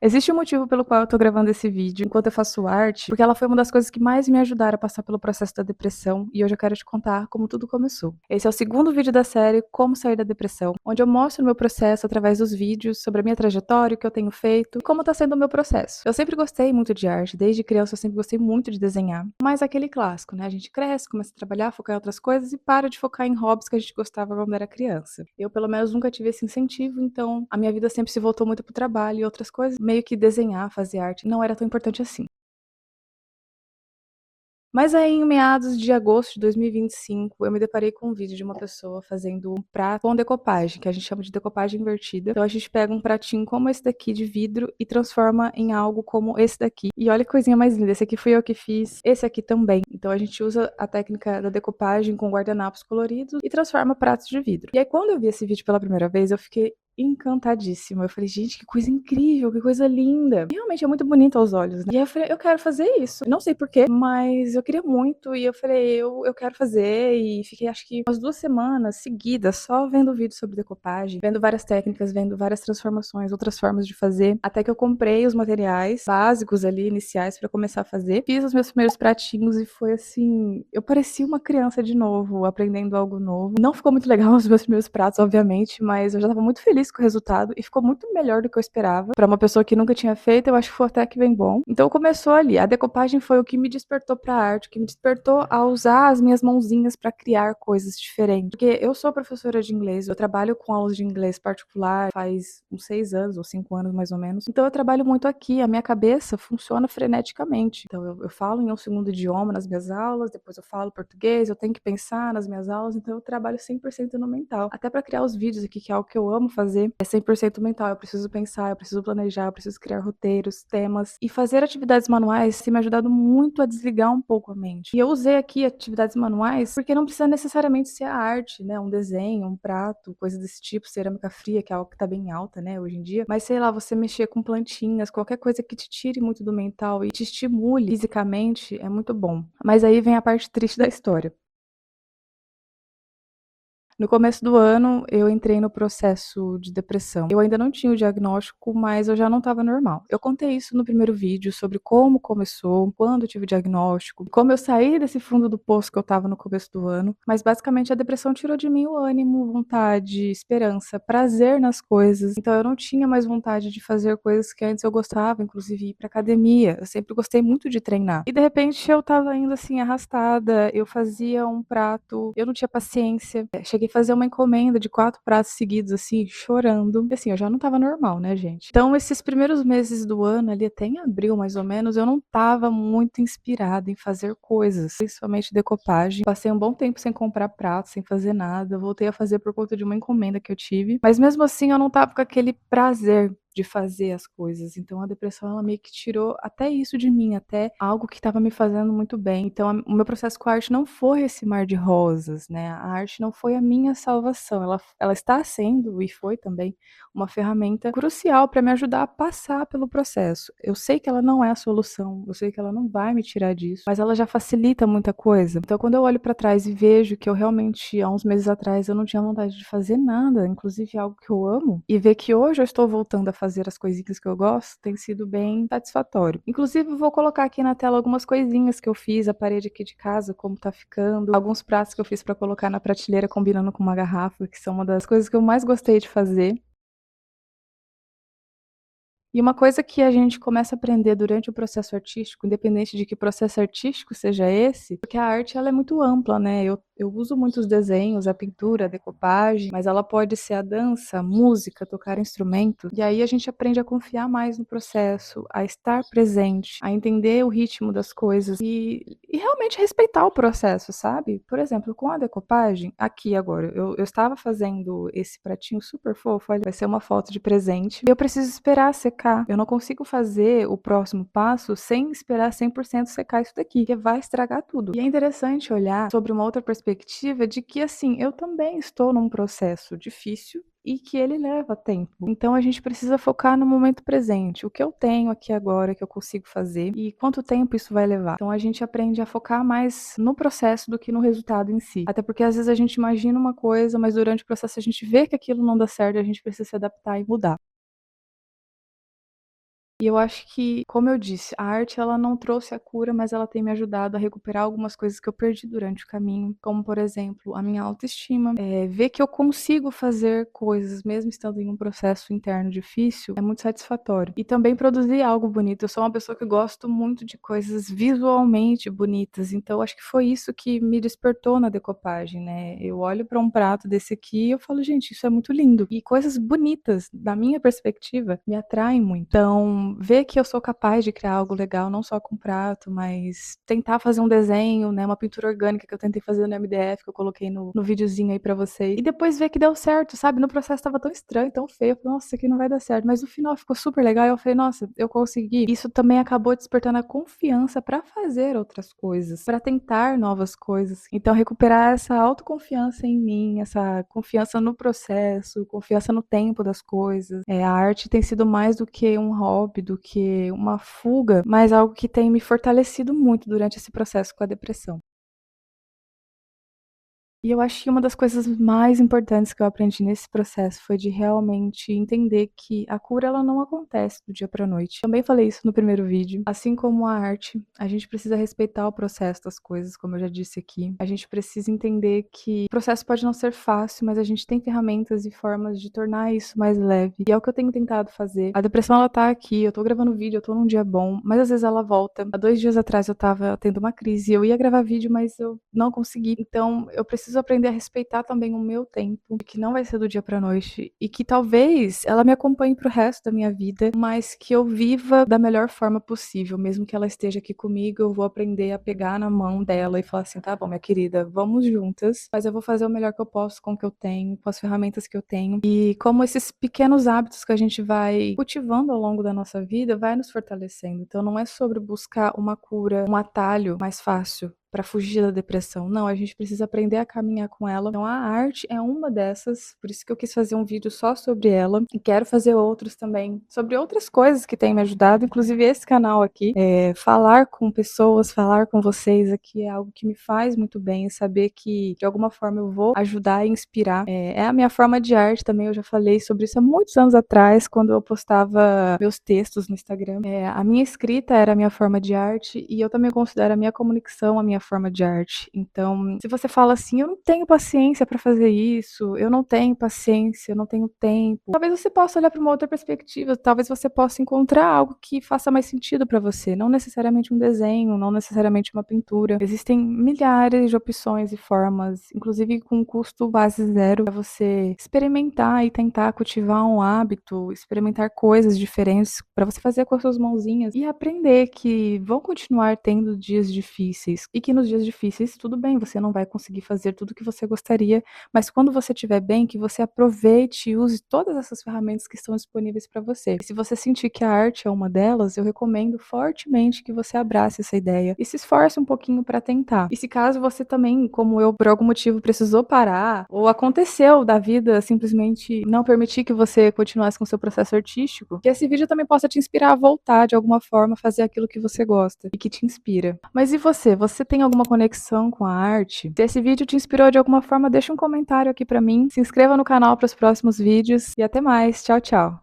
Existe um motivo pelo qual eu tô gravando esse vídeo enquanto eu faço arte, porque ela foi uma das coisas que mais me ajudaram a passar pelo processo da depressão e hoje eu quero te contar como tudo começou. Esse é o segundo vídeo da série Como Sair da Depressão, onde eu mostro o meu processo através dos vídeos sobre a minha trajetória, o que eu tenho feito e como tá sendo o meu processo. Eu sempre gostei muito de arte, desde criança eu sempre gostei muito de desenhar, mas aquele clássico, né? A gente cresce, começa a trabalhar, focar em outras coisas e para de focar em hobbies que a gente gostava quando era criança. Eu, pelo menos, nunca tive esse incentivo, então a minha vida sempre se voltou muito pro trabalho e outras coisas, meio que desenhar, fazer arte não era tão importante assim. Mas aí em meados de agosto de 2025, eu me deparei com um vídeo de uma pessoa fazendo um prato com decopagem, que a gente chama de decopagem invertida. Então a gente pega um pratinho como esse daqui de vidro e transforma em algo como esse daqui. E olha que coisinha mais linda, esse aqui fui eu que fiz, esse aqui também. Então a gente usa a técnica da decopagem com guardanapos coloridos e transforma pratos de vidro. E aí quando eu vi esse vídeo pela primeira vez, eu fiquei encantadíssima. Eu falei, gente, que coisa incrível, que coisa linda. E realmente é muito bonito aos olhos, né? E aí eu falei, eu quero fazer isso. Eu não sei por quê, mas eu queria muito. E eu falei, eu quero fazer. E fiquei, acho que, umas 2 semanas seguidas só vendo vídeos sobre decopagem, vendo várias técnicas, vendo várias transformações, outras formas de fazer. Até que eu comprei os materiais básicos ali, iniciais, pra começar a fazer. Fiz os meus primeiros pratinhos e foi assim, eu parecia uma criança de novo, aprendendo algo novo. Não ficou muito legal os meus primeiros pratos, obviamente, mas eu já tava muito feliz com o resultado e ficou muito melhor do que eu esperava. Pra uma pessoa que nunca tinha feito, eu acho que foi até que bem bom. Então começou ali. A decopagem foi o que me despertou pra arte, o que me despertou a usar as minhas mãozinhas pra criar coisas diferentes. Porque eu sou professora de inglês, eu trabalho com aulas de inglês particular faz uns 6 anos ou 5 anos mais ou menos. Então eu trabalho muito aqui, a minha cabeça funciona freneticamente. Então eu falo em um segundo idioma nas minhas aulas, depois eu falo português, eu tenho que pensar nas minhas aulas, então eu trabalho 100% no mental. Até pra criar os vídeos aqui, que é algo que eu amo fazer, é 100% mental. Eu preciso pensar, eu preciso planejar, eu preciso criar roteiros, temas. E fazer atividades manuais tem me ajudado muito a desligar um pouco a mente. E eu usei aqui atividades manuais porque não precisa necessariamente ser a arte, né? Um desenho, um prato, coisa desse tipo, cerâmica fria, que é algo que tá bem alta, né, hoje em dia. Mas sei lá, você mexer com plantinhas, qualquer coisa que te tire muito do mental e te estimule fisicamente é muito bom. Mas aí vem a parte triste da história. No começo do ano, eu entrei no processo de depressão. Eu ainda não tinha o diagnóstico, mas eu já não estava normal. Eu contei isso no primeiro vídeo sobre como começou, quando eu tive o diagnóstico, como eu saí desse fundo do poço que eu estava no começo do ano, mas basicamente a depressão tirou de mim o ânimo, vontade, esperança, prazer nas coisas. Então eu não tinha mais vontade de fazer coisas que antes eu gostava, inclusive ir pra academia. Eu sempre gostei muito de treinar. E de repente eu estava indo assim arrastada, eu fazia um prato, eu não tinha paciência. Cheguei a fazer uma encomenda de 4 pratos seguidos, assim, chorando. E assim, eu já não estava normal, né, gente. Então esses primeiros meses do ano, ali até em abril mais ou menos, eu não estava muito inspirada em fazer coisas, principalmente decopagem. Passei um bom tempo sem comprar prato, sem fazer nada. Voltei a fazer por conta de uma encomenda que eu tive. Mas mesmo assim eu não estava com aquele prazer de fazer as coisas. Então a depressão ela meio que tirou até isso de mim, até algo que estava me fazendo muito bem. Então o meu processo com a arte não foi esse mar de rosas, né? A arte não foi a minha salvação. Ela está sendo e foi também uma ferramenta crucial para me ajudar a passar pelo processo. Eu sei que ela não é a solução, eu sei que ela não vai me tirar disso, mas ela já facilita muita coisa. Então quando eu olho para trás e vejo que eu realmente há uns meses atrás eu não tinha vontade de fazer nada, inclusive algo que eu amo, e ver que hoje eu estou voltando a fazer as coisinhas que eu gosto, tem sido bem satisfatório. Inclusive, eu vou colocar aqui na tela algumas coisinhas que eu fiz, a parede aqui de casa, como tá ficando, alguns pratos que eu fiz pra colocar na prateleira combinando com uma garrafa, que são uma das coisas que eu mais gostei de fazer. E uma coisa que a gente começa a aprender durante o processo artístico, independente de que processo artístico seja esse, porque a arte ela é muito ampla, né? Eu uso muitos desenhos, a pintura, a decopagem, mas ela pode ser a dança, a música, tocar instrumento. E aí a gente aprende a confiar mais no processo, a estar presente, a entender o ritmo das coisas e realmente respeitar o processo, sabe? Por exemplo, com a decopagem, aqui agora, eu estava fazendo esse pratinho super fofo, olha, vai ser uma foto de presente. Eu preciso esperar secar. Eu não consigo fazer o próximo passo sem esperar 100% secar isso daqui, porque vai estragar tudo. E é interessante olhar sobre uma outra perspectiva de que, assim, eu também estou num processo difícil e que ele leva tempo. Então a gente precisa focar no momento presente. O que eu tenho aqui agora que eu consigo fazer e quanto tempo isso vai levar. Então a gente aprende a focar mais no processo do que no resultado em si. Até porque às vezes a gente imagina uma coisa, mas durante o processo a gente vê que aquilo não dá certo e a gente precisa se adaptar e mudar. E eu acho que, como eu disse, a arte ela não trouxe a cura, mas ela tem me ajudado a recuperar algumas coisas que eu perdi durante o caminho, como por exemplo, a minha autoestima. Ver que eu consigo fazer coisas mesmo estando em um processo interno difícil é muito satisfatório. E também produzir algo bonito. Eu sou uma pessoa que gosto muito de coisas visualmente bonitas, então acho que foi isso que me despertou na decopagem, né. Eu olho para um prato desse aqui e eu falo: "Gente, isso é muito lindo". E coisas bonitas, da minha perspectiva, me atraem muito. Então, ver que eu sou capaz de criar algo legal, não só com prato, mas tentar fazer um desenho, né, uma pintura orgânica que eu tentei fazer no MDF, que eu coloquei no videozinho aí pra vocês, e depois ver que deu certo, sabe. No processo estava tão estranho, tão feio, eu falei: "Nossa, isso aqui não vai dar certo", mas no final ficou super legal e eu falei: "Nossa, eu consegui". Isso também acabou despertando a confiança pra fazer outras coisas, pra tentar novas coisas. Então recuperar essa autoconfiança em mim, essa confiança no processo, confiança no tempo das coisas. A arte tem sido mais do que um hobby, do que uma fuga, mas algo que tem me fortalecido muito durante esse processo com a depressão. E eu acho que uma das coisas mais importantes que eu aprendi nesse processo foi de realmente entender que a cura ela não acontece do dia para noite. Também falei isso no primeiro vídeo. Assim como a arte, a gente precisa respeitar o processo das coisas, como eu já disse aqui. A gente precisa entender que o processo pode não ser fácil, mas a gente tem ferramentas e formas de tornar isso mais leve. E é o que eu tenho tentado fazer. A depressão ela tá aqui, eu tô gravando vídeo, eu tô num dia bom, mas às vezes ela volta. Há 2 dias atrás eu tava tendo uma crise, eu ia gravar vídeo, mas eu não consegui. Então eu preciso aprender a respeitar também o meu tempo, que não vai ser do dia pra noite e que talvez ela me acompanhe para o resto da minha vida, mas que eu viva da melhor forma possível, mesmo que ela esteja aqui comigo, eu vou aprender a pegar na mão dela e falar assim: "Tá bom, minha querida, vamos juntas, mas eu vou fazer o melhor que eu posso com o que eu tenho, com as ferramentas que eu tenho". E como esses pequenos hábitos que a gente vai cultivando ao longo da nossa vida, vai nos fortalecendo. Então não é sobre buscar uma cura, um atalho mais fácil para fugir da depressão. Não, a gente precisa aprender a caminhar com ela. Então a arte é uma dessas, por isso que eu quis fazer um vídeo só sobre ela e quero fazer outros também sobre outras coisas que têm me ajudado, inclusive esse canal aqui. Falar com pessoas, falar com vocês aqui é algo que me faz muito bem, saber que de alguma forma eu vou ajudar e inspirar. É a minha forma de arte também, eu já falei sobre isso há muitos anos atrás, quando eu postava meus textos no Instagram. A minha escrita era a minha forma de arte e eu também considero a minha comunicação a minha forma de arte. Então, se você fala assim: "Eu não tenho paciência para fazer isso, eu não tenho paciência, eu não tenho tempo", talvez você possa olhar para uma outra perspectiva, talvez você possa encontrar algo que faça mais sentido para você, não necessariamente um desenho, não necessariamente uma pintura. Existem milhares de opções e formas, inclusive com custo base zero, para você experimentar e tentar cultivar um hábito, experimentar coisas diferentes para você fazer com as suas mãozinhas e aprender que vão continuar tendo dias difíceis e que nos dias difíceis tudo bem, você não vai conseguir fazer tudo o que você gostaria, mas quando você estiver bem, que você aproveite e use todas essas ferramentas que estão disponíveis para você. E se você sentir que a arte é uma delas, eu recomendo fortemente que você abrace essa ideia e se esforce um pouquinho para tentar. E se caso você também, como eu, por algum motivo precisou parar ou aconteceu da vida simplesmente não permitir que você continuasse com o seu processo artístico, que esse vídeo também possa te inspirar a voltar de alguma forma a fazer aquilo que você gosta e que te inspira. Mas e você? Você tem alguma conexão com a arte? Se esse vídeo te inspirou de alguma forma, deixa um comentário aqui pra mim, se inscreva no canal para os próximos vídeos e até mais. Tchau, tchau.